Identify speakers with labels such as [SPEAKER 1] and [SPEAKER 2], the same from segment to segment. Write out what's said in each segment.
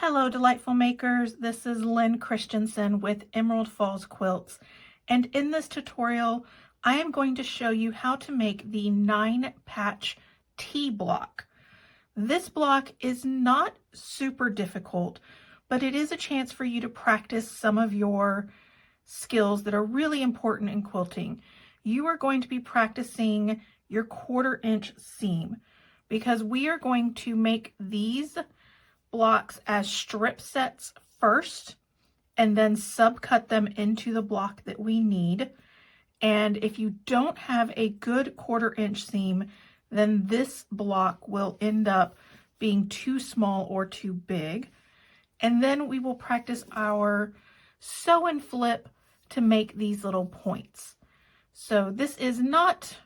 [SPEAKER 1] Hello, delightful makers. This is Lynn Christensen with Emerald Falls Quilts. And in this tutorial, I am going to show you how to make the 9-patch T block. This block is not super difficult, but it is a chance for you to practice some of your skills that are really important in quilting. You are going to be practicing your 1/4-inch seam because we are going to make these blocks as strip sets first and then subcut them into the block that we need. And if you don't have a good 1/4-inch seam, then this block will end up being too small or too big. And then we will practice our sew and flip to make these little points. So this is not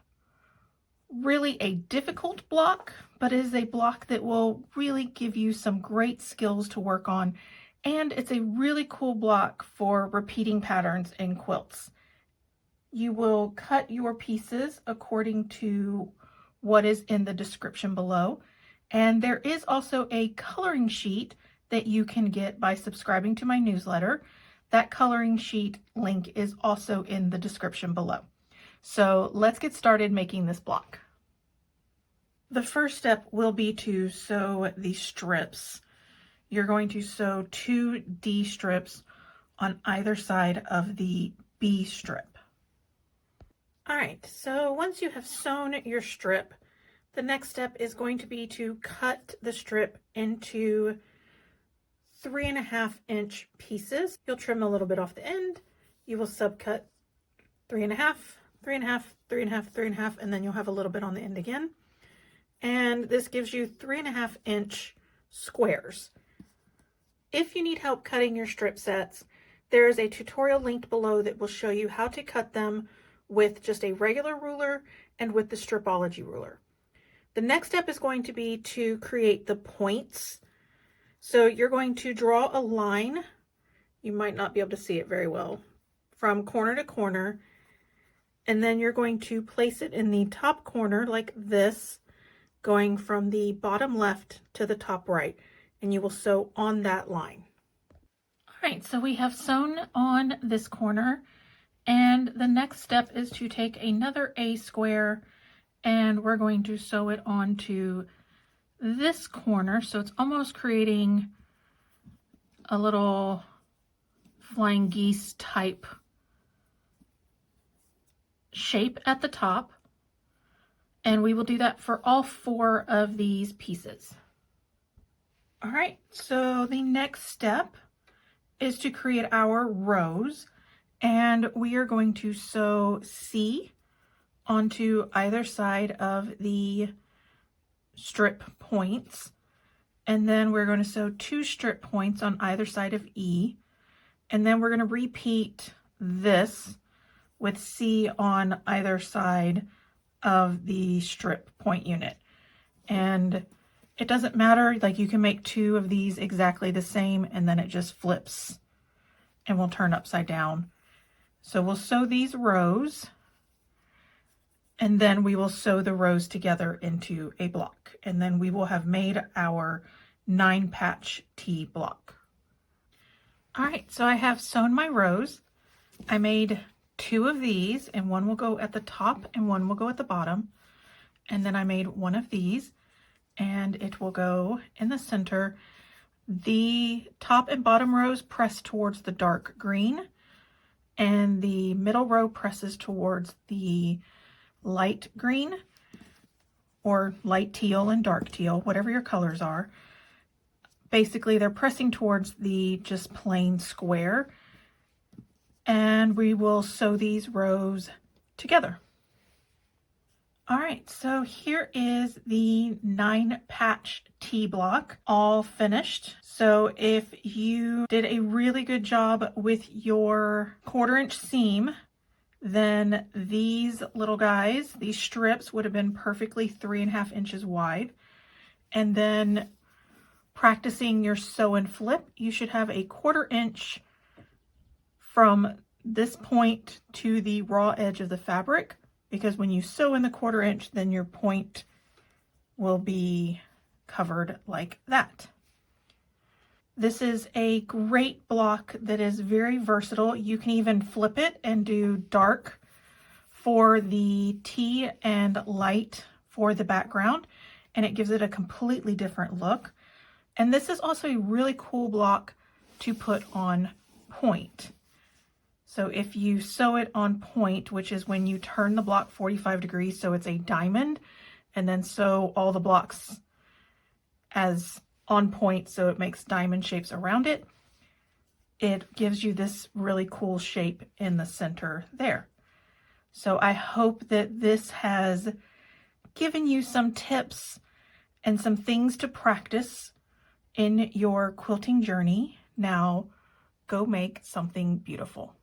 [SPEAKER 1] really a difficult block, but it is a block that will really give you some great skills to work on. And it's a really cool block for repeating patterns in quilts. You will cut your pieces according to what is in the description below. And there is also a coloring sheet that you can get by subscribing to my newsletter. That coloring sheet link is also in the description below. So let's get started making this block. The first step will be to sew the strips. You're going to sew 2 D strips on either side of the B strip. All right, so once you have sewn your strip, the next step is going to be to cut the strip into 3.5-inch pieces. You'll trim a little bit off the end. You will subcut 3.5, 3.5, 3.5, 3.5, and then you'll have a little bit on the end again. And this gives you 3.5-inch squares. If you need help cutting your strip sets, there is a tutorial linked below that will show you how to cut them with just a regular ruler and with the Stripology ruler. The next step is going to be to create the points. So you're going to draw a line. You might not be able to see it very well, from corner to corner. And then you're going to place it in the top corner like this, going from the bottom left to the top right, and you will sew on that line. All right, so we have sewn on this corner, and the next step is to take another A square and we're going to sew it onto this corner. So it's almost creating a little flying geese type shape at the top. And we will do that for all 4 of these pieces. All right, so the next step is to create our rows, and we are going to sew C onto either side of the strip points, and then we're going to sew 2 strip points on either side of E, and then we're going to repeat this with C on either side of the strip point unit. And it doesn't matter, like you can make 2 of these exactly the same and then it just flips and will turn upside down. So we'll sew these rows and then we will sew the rows together into a block, and then we will have made our 9-patch T block. All right, so I have sewn my rows. I made 2 of these, and one will go at the top and one will go at the bottom. And then I made 1 of these and it will go in the center. The top and bottom rows press towards the dark green, and the middle row presses towards the light green, or light teal and dark teal, whatever your colors are. Basically, they're pressing towards the just plain square. And we will sew these rows together. All right, so here is the 9-patch T block all finished. So if you did a really good job with your 1/4-inch seam, then these little guys, these strips, would have been perfectly 3.5 inches wide. And then practicing your sew and flip, you should have a 1/4-inch from this point to the raw edge of the fabric, because when you sew in the 1/4-inch, then your point will be covered like that. This is a great block that is very versatile. You can even flip it and do dark for the tea and light for the background, and it gives it a completely different look. And this is also a really cool block to put on point. So if you sew it on point, which is when you turn the block 45 degrees so it's a diamond, and then sew all the blocks as on point so it makes diamond shapes around it, it gives you this really cool shape in the center there. So I hope that this has given you some tips and some things to practice in your quilting journey. Now go make something beautiful.